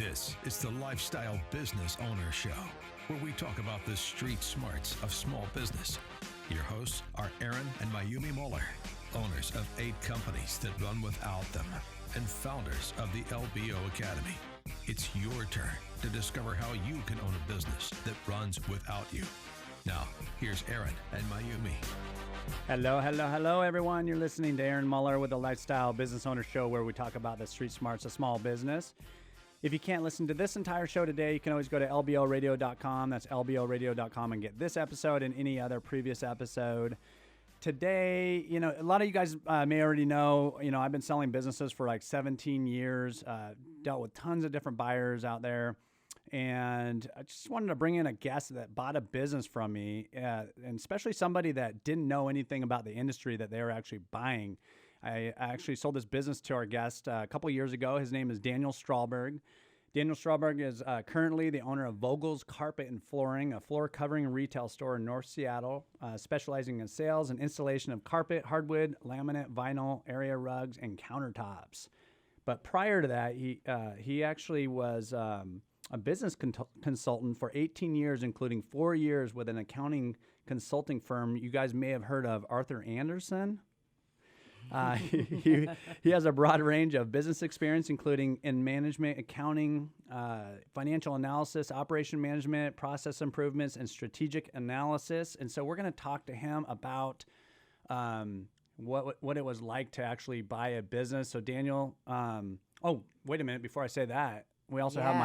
This is the Lifestyle Business Owner Show, where we talk about the street smarts of small business. Your hosts are Aaron and Mayumi Muller, owners of 8 companies that run without them, and founders of the LBO Academy. It's your turn to discover how you can own a business that runs without you. Now, here's Aaron and Mayumi. Hello, everyone. You're listening to Aaron Muller with the Lifestyle Business Owner Show, where we talk about the street smarts of small business. If you can't listen to this entire show today, you can always go to lboradio.com. That's lboradio.com and get this episode and any other previous episode. Today, a lot of you guys may already know, I've been selling businesses for like 17 years, dealt with tons of different buyers out there. And I just wanted to bring in a guest that bought a business from me, and especially somebody that didn't know anything about the industry that they were actually buying. I actually sold this business to our guest a couple years ago. His name is Daniel Stralberg. Daniel Stralberg is currently the owner of Vogel's Carpet and Flooring, a floor covering retail store in North Seattle, specializing in sales and installation of carpet, hardwood, laminate, vinyl, area rugs, and countertops. But prior to that, he actually was a business consultant for 18 years, including 4 years with an accounting consulting firm you guys may have heard of, Arthur Andersen. He has a broad range of business experience, including in management, accounting, financial analysis, operation management, process improvements, and strategic analysis. And so we're going to talk to him about what it was like to actually buy a business. So Daniel, oh, wait a minute. Before I say that, we also have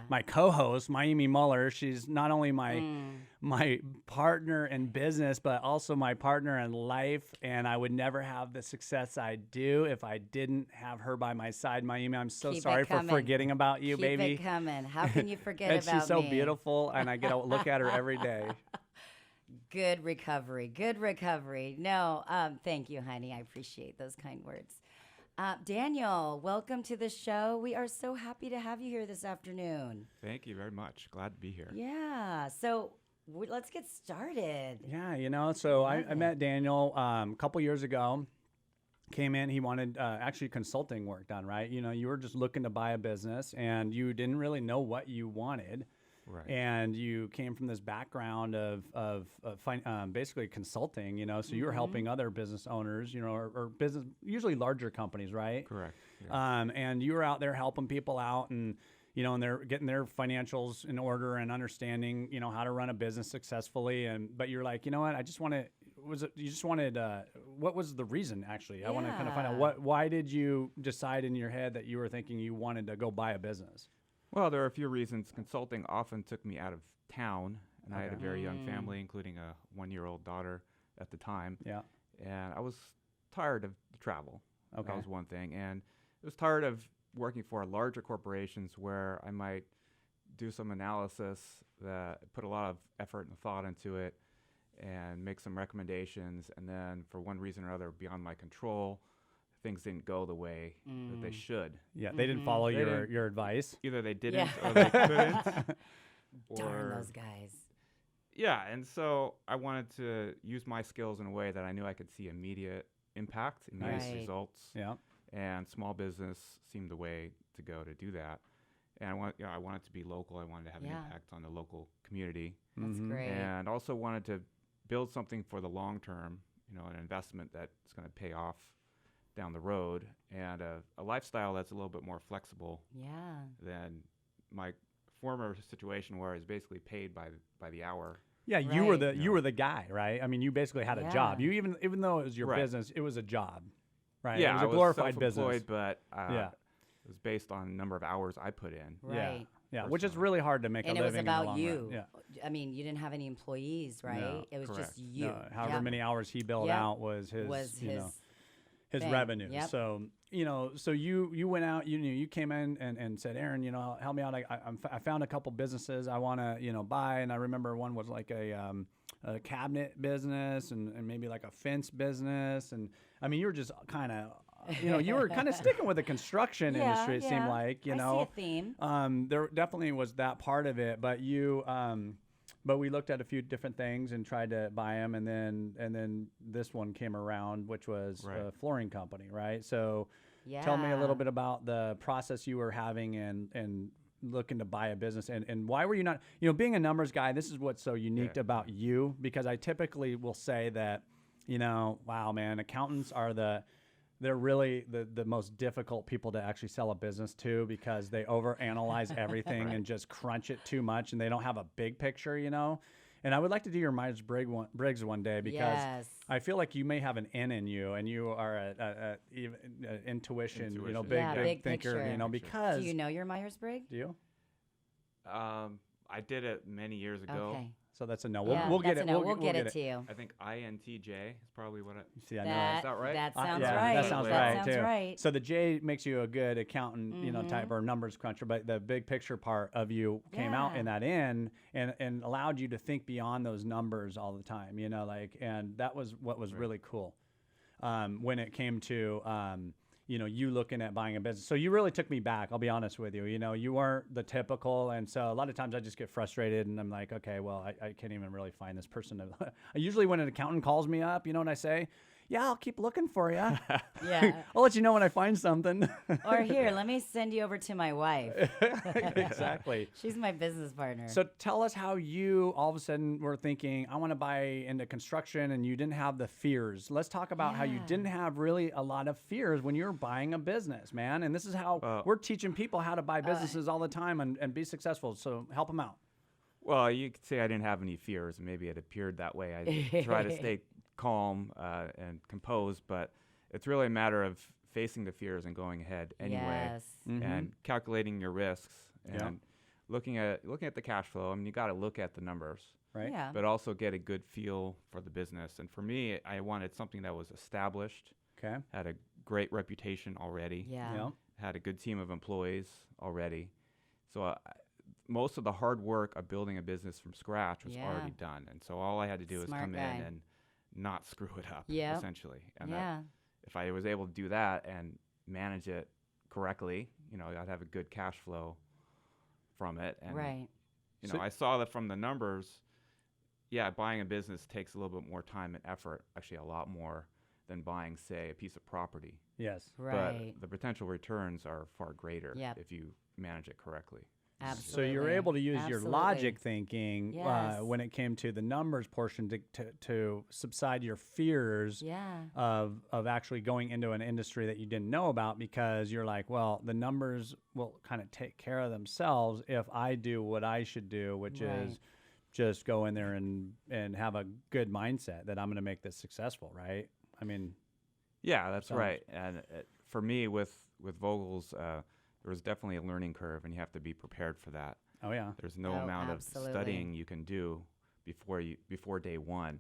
my co-host, Mayumi Muller. She's not only my partner in business, but also my partner in life. And I would never have the success I do if I didn't have her by my side. Mayumi, I'm so sorry for forgetting about you, baby. Keep it coming. How can you forget and about me? She's so beautiful, and I get to look at her every day. Good recovery. Good recovery. No, thank you, honey. I appreciate those kind words. Daniel, welcome to the show. We are so happy to have you here this afternoon. Thank you very much. Glad to be here. Yeah. So let's get started. Yeah, so I met Daniel a couple years ago. Came in, he wanted actually consulting work done, right? You were just looking to buy a business and you didn't really know what you wanted. Right. And you came from this background of basically consulting, so you were helping other business owners, or business, usually larger companies, right? Correct. Yeah. And you were out there helping people out and, and they're getting their financials in order and understanding, how to run a business successfully. But you're like, you know what? What was the reason actually? I want to kind of find out why did you decide in your head that you were thinking you wanted to go buy a business? Well, there are a few reasons. Consulting often took me out of town, and I had a very young family, including a 1-year-old daughter at the time. Yeah. And I was tired of the travel. Okay. That was one thing. And I was tired of working for larger corporations where I might do some analysis, that put a lot of effort and thought into it, and make some recommendations, and then for one reason or other beyond my control, things didn't go the way that they should. Yeah, they didn't follow your advice. Either they didn't or they couldn't. Darn those guys. Yeah, and so I wanted to use my skills in a way that I knew I could see immediate impact, immediate results. Yeah. And small business seemed the way to go to do that. And I wanted to be local. I wanted to have an impact on the local community. That's great. And also wanted to build something for the long term, an investment that's going to pay off down the road, and a lifestyle that's a little bit more flexible than my former situation where I was basically paid by the hour. Yeah, you were the guy, right? I mean, you basically had a job. You even though it was your business, it was a job, right? Yeah, it was a glorified business. But it was based on the number of hours I put in. Right. Yeah, which is really hard to make a living. And it was about in the long you. Run. I mean, you didn't have any employees, right? No, it was correct. just you. No, however many hours he billed out was his his thing. revenue. Yep. So, so you went out, you came in and said, Aaron, help me out. I found a couple businesses I want to, buy. And I remember one was like a cabinet business and maybe like a fence business. And I mean, you were just kind of, you were kind of sticking with the construction industry, it seemed like, I see a theme. There definitely was that part of it, but but we looked at a few different things and tried to buy them, and then this one came around, which was a flooring company, right? So tell me a little bit about the process you were having and looking to buy a business, and why were you not, being a numbers guy, this is what's so unique about you, because I typically will say that, wow, man, accountants are they're really the most difficult people to actually sell a business to, because they overanalyze everything and just crunch it too much, and they don't have a big picture, And I would like to do your Myers-Briggs one day, because I feel like you may have an N in you, and you are a intuition, big thinker, picture. Because. Do you know your Myers-Briggs? Do you? I did it many years ago. Okay. So that's a no. Yeah, We'll get that's it. a no. We'll get it to you. I think INTJ is probably what I... See, I know That, Is that right? That sounds yeah, right. That sounds That right sounds too. right. So the J makes you a good accountant, type or numbers cruncher, but the big picture part of you came out in that N and allowed you to think beyond those numbers all the time, and that was what was really cool when it came to you looking at buying a business. So you really took me back. I'll be honest with you. You weren't the typical. And so a lot of times I just get frustrated and I'm like, okay, well, I can't even really find this person. Usually when an accountant calls me up, you know what I say? Yeah, I'll keep looking for you. Yeah. I'll let you know when I find something. Or here, let me send you over to my wife. Exactly. She's my business partner. So tell us how you all of a sudden were thinking, I want to buy into construction, and you didn't have the fears. Let's talk about how you didn't have really a lot of fears when you were buying a business, man. And this is how we're teaching people how to buy businesses all the time and be successful. So help them out. Well, you could say I didn't have any fears. Maybe it appeared that way. I try to stay calm and composed, but it's really a matter of facing the fears and going ahead anyway, Yes. and calculating your risks and looking at the cash flow. I mean, you got to look at the numbers, Right? Yeah. but also get a good feel for the business. And for me, I wanted something that was established, Okay. had a great reputation already, Yeah. Yeah. had a good team of employees already. So most of the hard work of building a business from scratch was already done. And so all I had to do was Smart come guy. in and not screw it up, Yep. essentially. And Yeah. if I was able to do that and manage it correctly, I'd have a good cash flow from it. And, Right. I saw that from the numbers. Yeah, buying a business takes a little bit more time and effort, actually a lot more than buying, say, a piece of property. Yes. Right. But the potential returns are far greater Yep. if you manage it correctly. Absolutely. So you're able to use your Absolutely. logic thinking Yes. when it came to the numbers portion to subside your fears Yeah. of actually going into an industry that you didn't know about, because you're like, well, the numbers will kind of take care of themselves if I do what I should do, which is just go in there and have a good mindset that I'm going to make this successful, right? I mean, Yeah, that's Sounds- right. And for me, with Vogel's, there was definitely a learning curve, and you have to be prepared for that. oh yeah, There's no Oh, amount absolutely. of studying you can do before day one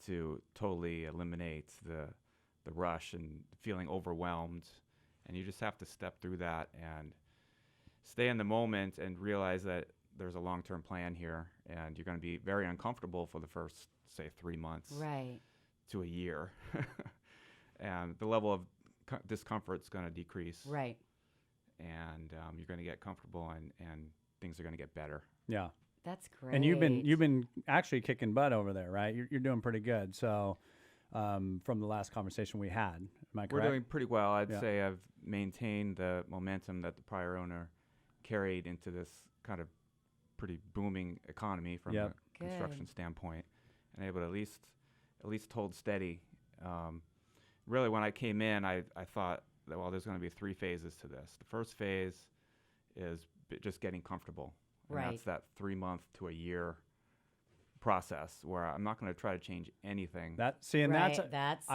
to totally eliminate the rush and feeling overwhelmed. And you just have to step through that and stay in the moment and realize that there's a long-term plan here, and you're going to be very uncomfortable for the first, say, 3 months Right. to a year. And the level of discomfort is going to decrease. Right. And you're going to get comfortable, and things are going to get better. yeah. That's great. And you've been actually kicking butt over there, right? You're doing pretty good. So from the last conversation we had, am I correct? We're doing pretty well. I'd Yeah. say I've maintained the momentum that the prior owner carried into this kind of pretty booming economy from Yep. a construction standpoint, and able to at least hold steady. Really, when I came in, I thought that, well, there's going to be 3 phases to this. The first phase is just getting comfortable. And Right. that's that 3-month to a year process where I'm not going to try to change anything. That and Right. that's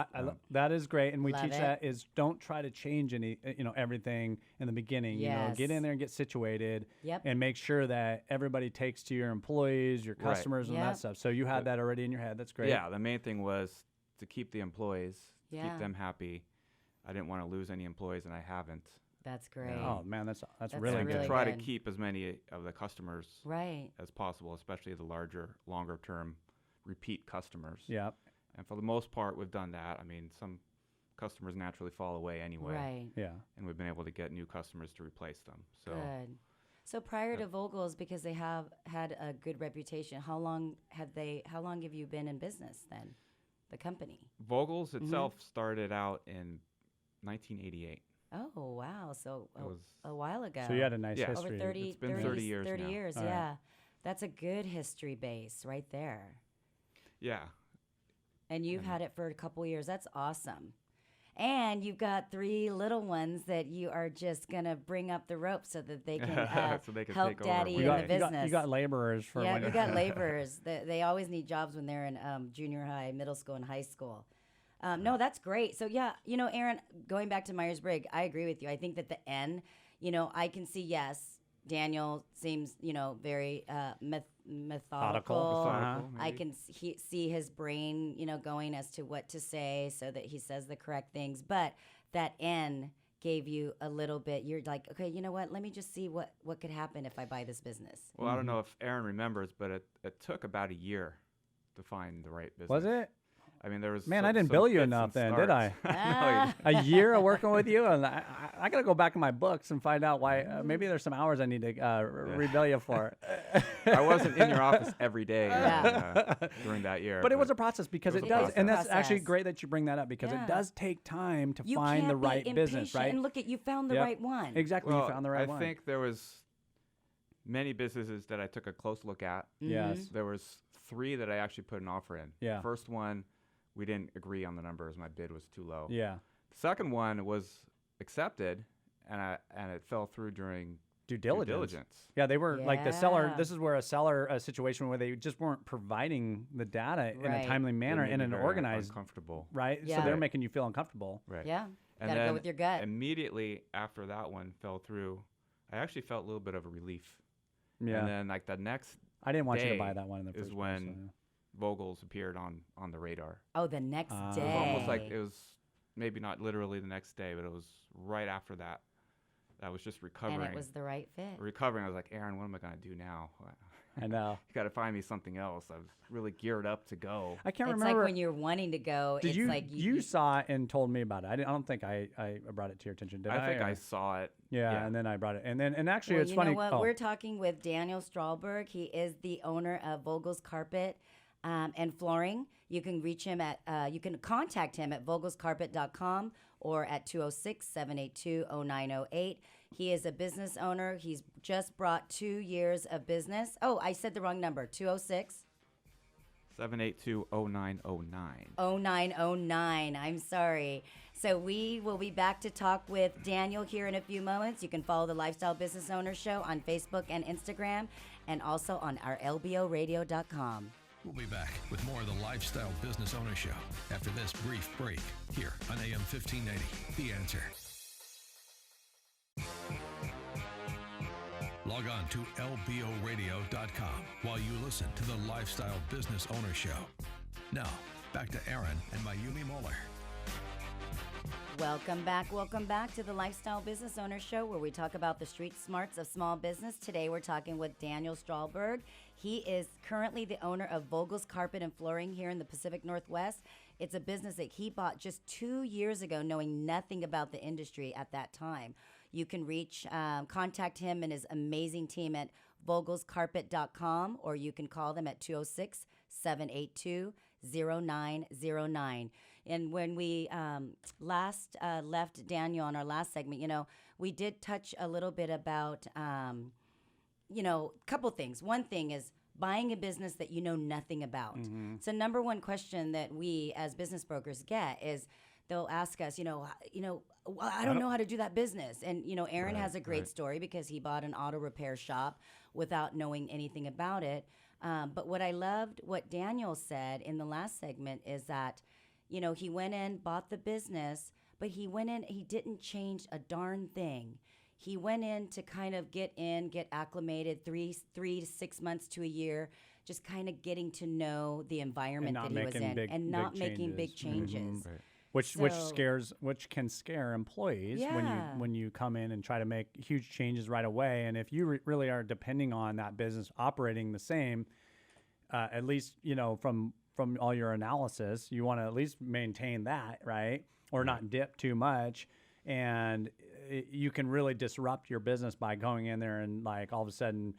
that is great, and we Love teach it. that is don't try to change everything in the beginning. Yes. Get in there and get situated, Yep. and make sure that everybody takes to your employees, your Right. customers, and that Yep. stuff. So you had that already in your head. That's great. Yeah, the main thing was to keep the employees, Yeah. keep them happy. I didn't want to lose any employees, and I haven't. That's great. Oh man, that's That's really And good. to try good. to keep as many of the customers Right. as possible, especially the larger, longer-term repeat customers. Yeah. And for the most part, we've done that. I mean, some customers naturally fall away anyway, Right. Yeah. and we've been able to get new customers to replace them. So Good. So prior to Vogel's, because they have had a good reputation, how long have you been in business then? The company. Vogel's itself started out in 1988. Oh, wow. So That was a while ago. So you had a nice Yeah. over history. 30, It's been 30 years 30 now. years, All right. yeah. That's a good history base right there. Yeah. And you've had it for a couple years. That's awesome. And you've got 3 little ones that you are just going to bring up the rope so that they can, So they can help take over daddy one in day. the business. You got laborers for Yeah, when we got laborers. They always need jobs when they're in junior high, middle school, and high school. No, that's great. So, yeah, Aaron, going back to Myers-Briggs, I agree with you. I think that the N, I can see, yes, Daniel seems, very methodical. Methodical, I maybe. can see his brain, going as to what to say so that he says the correct things. But that N gave you a little bit. You're like, okay, you know what? Let me just see what could happen if I buy this business. Well, I don't know if Aaron remembers, but it took about a year to find the right business. Was it? I mean, there was Man, some- I didn't some bill you fits enough and then, did I? starts. No, you- A year of working with you, and I got to go back in my books and find out why. Maybe there's some hours I need to rebill you for. I wasn't in your office every day Yeah. during that year. But it was a process because It it was a does, and that's process. actually great that you bring that up because Yeah. it does take time to You find can't the be right business, impatient, right? And look at you found the Yep. right one. Exactly, Well, you found the right I one. think there was many businesses that I took a close look at. Yes. There was 3 that I actually put an offer in. Yeah. The first one, we didn't agree on the numbers. My bid was too low. Yeah. The second one was accepted, and it fell through during Due due diligence. Yeah, they were like the seller. Yeah. This is where a situation where they just weren't providing the data in a Right. timely They manner made in me an very organized, uncomfortable. right? So Yeah. they're Right. making you feel uncomfortable. Right. Yeah. And Gotta then go with your gut. immediately after that one fell through, I actually felt a little bit of a relief. Yeah. And then like the next I didn't want you to buy day that one in the is first when place. Vogels appeared on the radar. Oh, the next It day. was It was almost like it was maybe not literally the next day, but it was right after that. I was just recovering. and it was the right fit. Recovering, I was like, Aaron, what am I going to do now? I know. You got to find me something else. I was really geared up to go. I can't It's remember. like when you're wanting to go. did it's you like you saw it and told me about it? I don't think I brought it to your attention. Did I? I think or- I saw it. Yeah, and then I brought it, and actually, Well, it's you funny. know what? oh, We're talking with Daniel Stralberg. He is the owner of Vogel's Carpet and Flooring. You can reach him at, you can contact him at vogelscarpet.com or at 206-782-0908. He is a business owner. He's just brought 2 years of business. Oh, I said the wrong number. 206. 782-0909. 0909. I'm sorry. So we will be back to talk with Daniel here in a few moments. You can follow the Lifestyle Business Owner Show on Facebook and Instagram and also on our lboradio.com. We'll be back with more of the Lifestyle Business Owner Show after this brief break here on AM 1580. The Answer. Log on to lboradio.com while you listen to the Lifestyle Business Owner Show. Now, back to Aaron and Mayumi Muller. Welcome back to the Lifestyle Business Owner Show, where we talk about the street smarts of small business. Today we're talking with Daniel Stralberg. He is currently the owner of Vogel's Carpet and Flooring here in the Pacific Northwest. It's a business that he bought just 2 years ago, knowing nothing about the industry at that time. You can contact him and his amazing team at vogelscarpet.com, or you can call them at 206-782-0909. And when we last left Daniel on our last segment, we did touch a little bit about, a couple things. One thing is buying a business that you know nothing about. Mm-hmm. So number one question that we as business brokers get is they'll ask us, I don't know how to do that business. And, Aaron has a great story because he bought an auto repair shop without knowing anything about it. But what I loved, what Daniel said in the last segment is that, he went in, bought the business, but he went in, he didn't change a darn thing. He went in to kind of get acclimated 3 to 6 months to a year, just kind of getting to know the environment that he was in and not making big changes. Right. Which can scare employees Yeah. when you come in and try to make huge changes right away. And if you really are depending on that business operating the same, at least from all your analysis, you want to at least maintain that, right? Or not dip too much. And you can really disrupt your business by going in there and like all of a sudden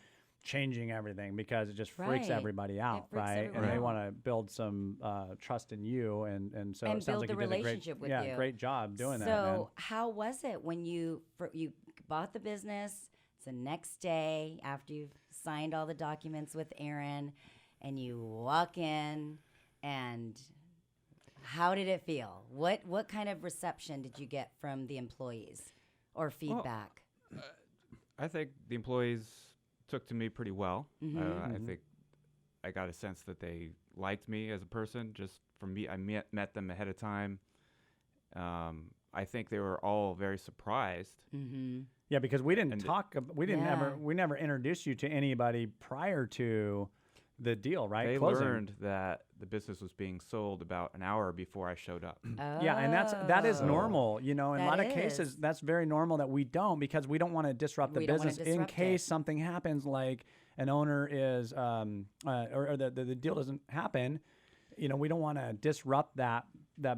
changing everything because it just freaks Right. everybody out, freaks right? everyone And they out. want to build some trust in you, and so And it sounds build like the you did a great, relationship with you. great job doing so that, man. how was it when you bought the business? It's the next day after you've signed all the documents with Aaron, and you walk in, and how did it feel? What kind of reception did you get from the employees or feedback? I think the employees took to me pretty well. I think I got a sense that they liked me as a person. Just from me, I met them ahead of time. I think they were all very surprised. Yeah, because we didn't And we never introduced you to anybody prior to the deal, right? They Closing. learned that the business was being sold about an hour before I showed up. Yeah, and that is Oh. normal. You know, in a That lot of cases, is. that's very normal that we don't, because we don't want to disrupt the We don't wanna business in disrupt case it. something happens, like an owner is or the deal doesn't happen. You know, we don't want to disrupt that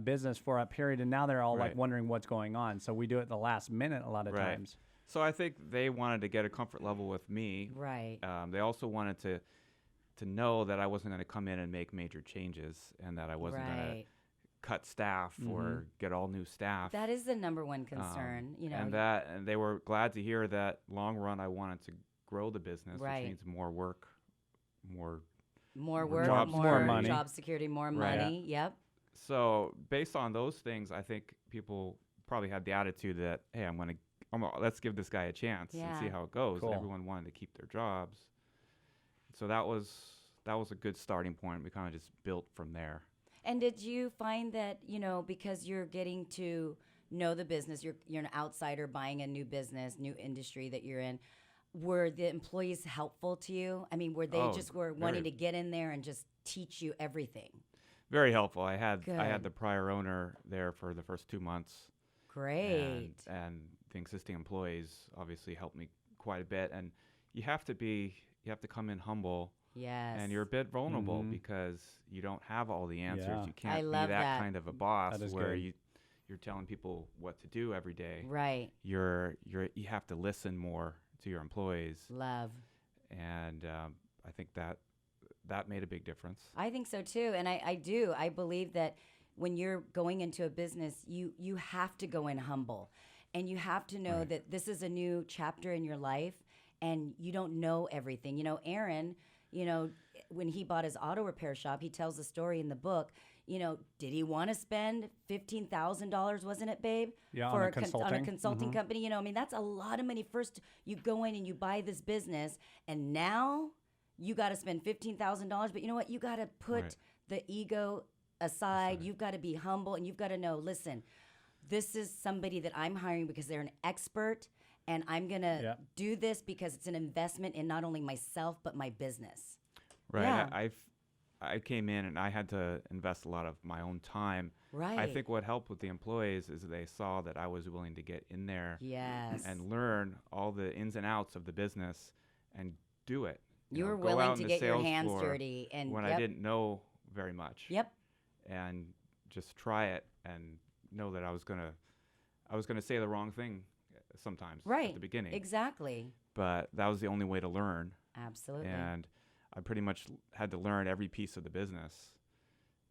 business for a period, and now they're all like Right. wondering what's going on. So we do it at the last minute a lot of Right. times. So I think they wanted to get a comfort level with me. Right. They also wanted to know that I wasn't going to come in and make major changes, and that I wasn't going to Right. cut staff or get all new staff. That is the number one concern. You know. And they were glad to hear that long run I wanted to grow the business, Right. which means more work, more. more work, job more security. Money. job security, more Right. money. Yep. So based on those things, I think people probably had the attitude that, hey, let's give this guy a chance and see Yeah. how it goes. Cool. Everyone wanted to keep their jobs. So that was a good starting point. We kind of just built from there. And did you find that, you know, because you're getting to know the business, you're an outsider buying a new business, new industry that you're in, were the employees helpful to you? I mean, were they just wanting very. to get in there and just teach you everything? Very helpful. I had Good. the prior owner there for the first 2 months. Great. And the existing employees obviously helped me quite a bit. And you have to come in humble. Yes. And you're a bit vulnerable because you don't have all the answers. Yeah. You can't I be love that that. kind of a boss That is where good. you're telling people what to do every day. Right. You have to listen more to your employees, Love. and I think that made a big difference. I think so too. And I do. I believe that when you're going into a business, you have to go in humble. And you have to know that this is a new chapter in your life, and you don't know everything. You know, Aaron, you know, when he bought his auto repair shop, he tells the story in the book. You know, did he want to spend $15,000, wasn't it, babe? Yeah, for on a on a consulting. consulting company. You know, I mean, that's a lot of money. First, you go in and you buy this business, and now you got to spend $15,000. But you know what? You got to put Right. the ego aside. You've got to be humble, and you've got to know, listen, this is somebody that I'm hiring because they're an expert, and I'm going to Yep. do this because it's an investment in not only myself, but my business. Right. Yeah. I came in and I had to invest a lot of my own time. Right. I think what helped with the employees is they saw that I was willing to get in there Yes. and learn all the ins and outs of the business and do it. You know, were go willing out to in the get your sales hands floor dirty. And when yep. I didn't know very much. Yep. And just try it and know that I was gonna say the wrong thing sometimes Right. at the beginning. Exactly. But that was the only way to learn. Absolutely. And I pretty much had to learn every piece of the business.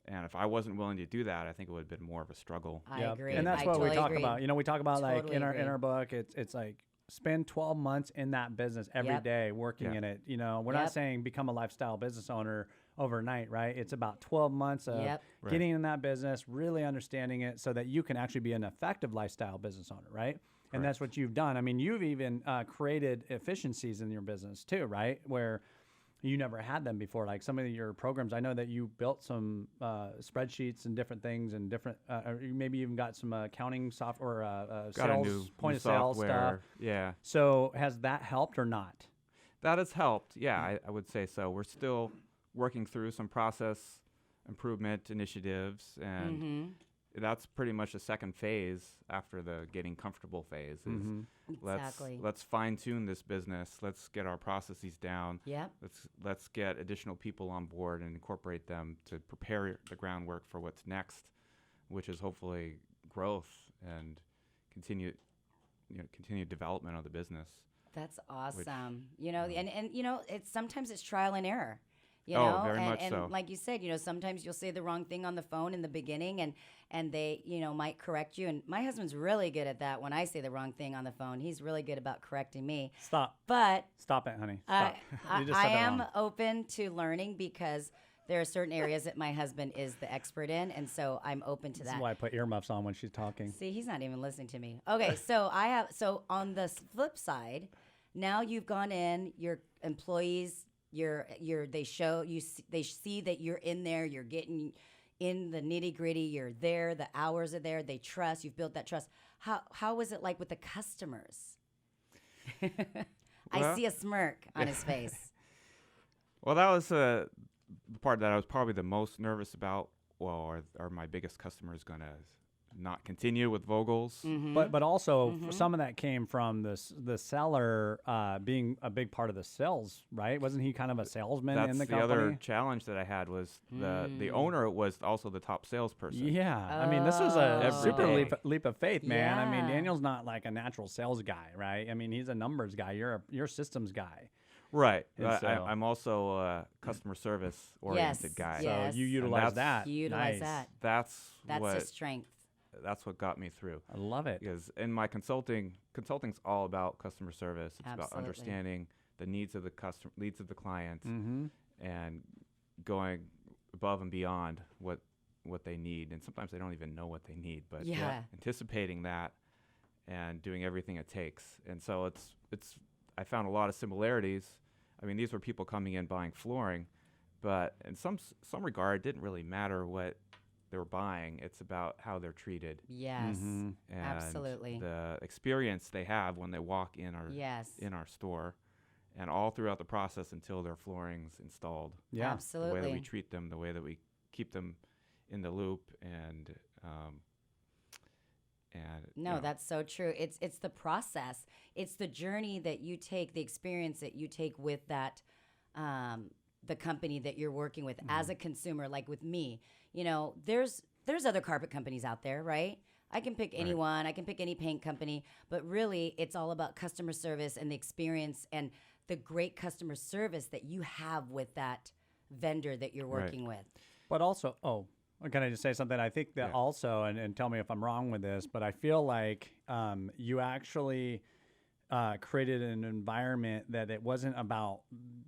And if I wasn't willing to do that, I think it would have been more of a struggle. I Yep. agree. And that's I what totally we talk agree. about. You know, we talk about like Totally in our agree. book, it's like spend 12 months in that business every day Yep. working Yeah. in it. You know, we're Yep. not saying become a lifestyle business owner overnight, right? It's about 12 months of Yep. Right. getting in that business, really understanding it so that you can actually be an effective lifestyle business owner, right? And that's what you've done. I mean, you've even created efficiencies in your business too, right? Where you never had them before. Like some of your programs, I know that you built some spreadsheets and different things and different, or you maybe even got some accounting software, Got a sales, new point of sale stuff. software. Yeah. So has that helped or not? That has helped. Yeah, I would say so. We're still working through some process improvement initiatives, and Mm-hmm. that's pretty much the second phase after the getting comfortable phase. Is Exactly. let's fine tune this business. Let's get our processes down. Yep. Let's get additional people on board and incorporate them to prepare the groundwork for what's next, which is hopefully growth and continued development of the business. That's awesome. You know, and you know, sometimes it's trial and error. You Oh, know, very and, much and so. like you said, you know, sometimes you'll say the wrong thing on the phone in the beginning, and they, you know, might correct you. And my husband's really good at that. When I say the wrong thing on the phone, he's really good about correcting me. Stop. But Stop it, honey. I, Stop. You just I said that am wrong. open to learning because there are certain areas that my husband is the expert in, and so I'm open to This that. is why I put earmuffs on when she's talking. See, he's not even listening to me. Okay, so on the flip side, now you've gone in, your employees, they see that you're in there, you're getting in the nitty-gritty, you're there, the hours are there, they trust, you've built that trust. How was it like with the customers? I Well- see a smirk on his face. Well, that was the part that I was probably the most nervous about. Well, are my biggest customers going to not continue with Vogels? Mm-hmm. But also some of that came from the seller being a big part of the sales, right? Wasn't he kind of a salesman That's in the the company? other challenge that I had was the owner was also the top salesperson. Yeah, I mean, this was a Every super day. leap of faith, man. I mean, Yeah. Daniel's not like a natural sales guy, right? I mean, he's a numbers guy. You're a systems guy. Right. And I, so- I'm also a customer service oriented Yes, guy. yes. So you utilize that's- that. You utilize Nice. that. That's That's what his strength. that's what got me through. I love it. Because in my consulting's all about customer service. It's about Absolutely. understanding the needs of the needs of the client, Mm-hmm. and going above and beyond what they need. And sometimes they don't even know what they need, but Yeah. anticipating that and doing everything it takes. And so it's I found a lot of similarities. I mean, these were people coming in buying flooring, but in some regard, it didn't really matter what they were buying. It's about how they're treated. Yes. Mm-hmm. And Absolutely. the experience they have when they walk in Yes. our store, and all throughout the process until their flooring's installed. Yeah. The way that Absolutely. we treat them, the way that we keep them in the loop, and No, that's so true. It's the process. It's the journey that you take, the experience that you take with that, the company that you're working with as a consumer. Like with me, you know, there's other carpet companies out there, right? I can pick anyone. I can pick any paint company, but really, it's all about customer service and the experience and the great customer service that you have with that vendor that you're Right. working with. But also, can I just say something? I think that Yeah. also, and tell me if I'm wrong with this, but I feel like you actually created an environment that it wasn't about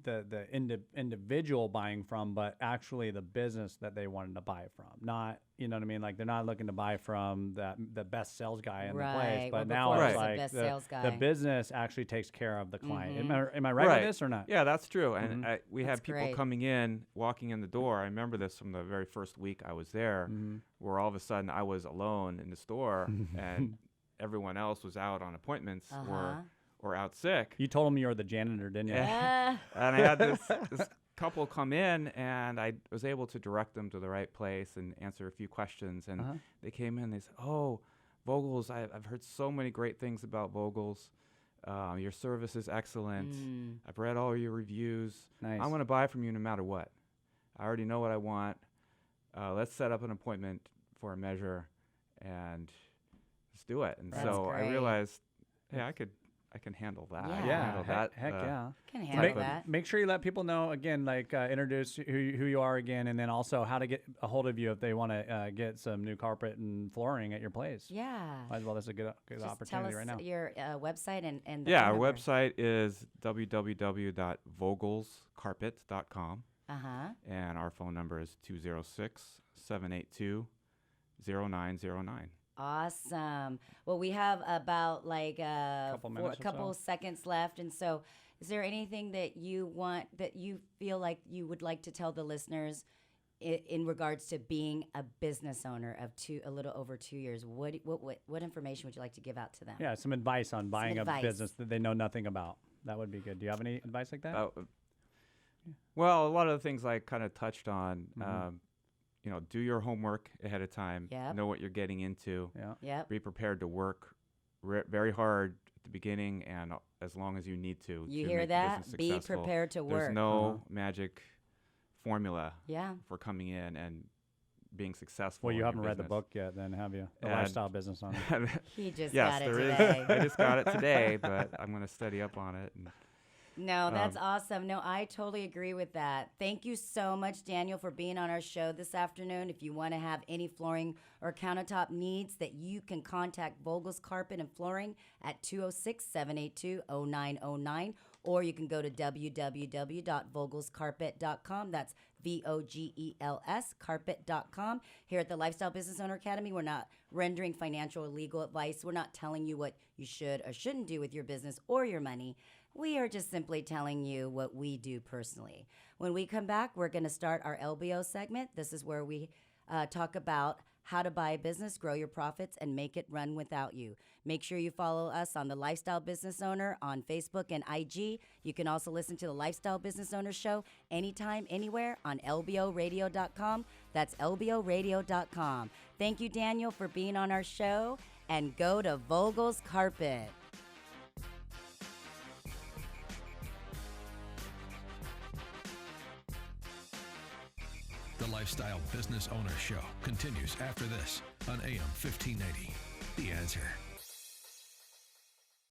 the individual buying from, but actually the business that they wanted to buy from. Not, you know what I mean? Like they're not looking to buy from the best sales guy in the place, Right. but Well, now before it's it was the like best sales the guy. business actually takes care of the client. Mhm. Am I right with this or not? Yeah, that's true. And we That's had people great. coming in, walking in the door. I remember this from the very first week I was there, where all of a sudden I was alone in the store, and everyone else was out on appointments or out sick. You told him you were the janitor, didn't you? Ah. And I had this couple come in, and I was able to direct them to the right place and answer a few questions. And they came in, they said, "Oh, Vogel's, I've heard so many great things about Vogel's. Your service is excellent. I've read all your reviews. Nice. I'm going to buy from you no matter what. I already know what I want. Let's set up an appointment for a measure, and let's do it." And That's so I great. realized, hey, I can handle that. I can Yeah. handle heck, that. heck yeah. Can Type handle of- that. Make sure you let people know again, like introduce who you are again, and then also how to get a hold of you if they want to get some new carpet and flooring at your place. Yeah. Might as well. That's a good Just opportunity tell us right now. your website and the Yeah, phone our number. website is www.vogelscarpet.com, and our phone number is 206-782-0909. Awesome. Well, we have about like a Couple minutes or couple so. seconds left, and so is there anything that you want that you feel like you would like to tell the listeners in regards to being a business owner of a little over 2 years? What information would you like to give out to them? Yeah, some advice on buying advice. a business that they know nothing about. That would be good. Do you have any advice like that? Well, a lot of the things I kind of touched on, Mm-hmm. Do your homework ahead of time. Yep. Know what you're getting into. Yeah. Yep. Be prepared to work very hard at the beginning and as long as you need to. You to hear make the that? business Be successful. prepared to work. There's no magic formula Yeah. for coming in and being successful. Well, you in your haven't read the business. book yet, then, have you? The And- Lifestyle Business Owner. He just yes, got it there today. is. I just got it today, but I'm going to study up on it. And No, that's awesome. No, I totally agree with that. Thank you so much, Daniel, for being on our show this afternoon. If you want to have any flooring or countertop needs, that you can contact Vogel's Carpet and Flooring at 206-782-0909, or you can go to www.vogelscarpet.com. That's VOGELS carpet.com. Here at the Lifestyle Business Owner Academy, we're not rendering financial or legal advice. We're not telling you what you should or shouldn't do with your business or your money. We are just simply telling you what we do personally. When we come back, we're going to start our LBO segment. This is where we talk about how to buy a business, grow your profits, and make it run without you. Make sure you follow us on the Lifestyle Business Owner on Facebook and IG. You can also listen to the Lifestyle Business Owner Show anytime, anywhere on lboradio.com. That's lboradio.com. Thank you, Daniel, for being on our show, and go to Vogel's Carpet. The Lifestyle Business Owner Show continues after this on AM 1580. The Answer.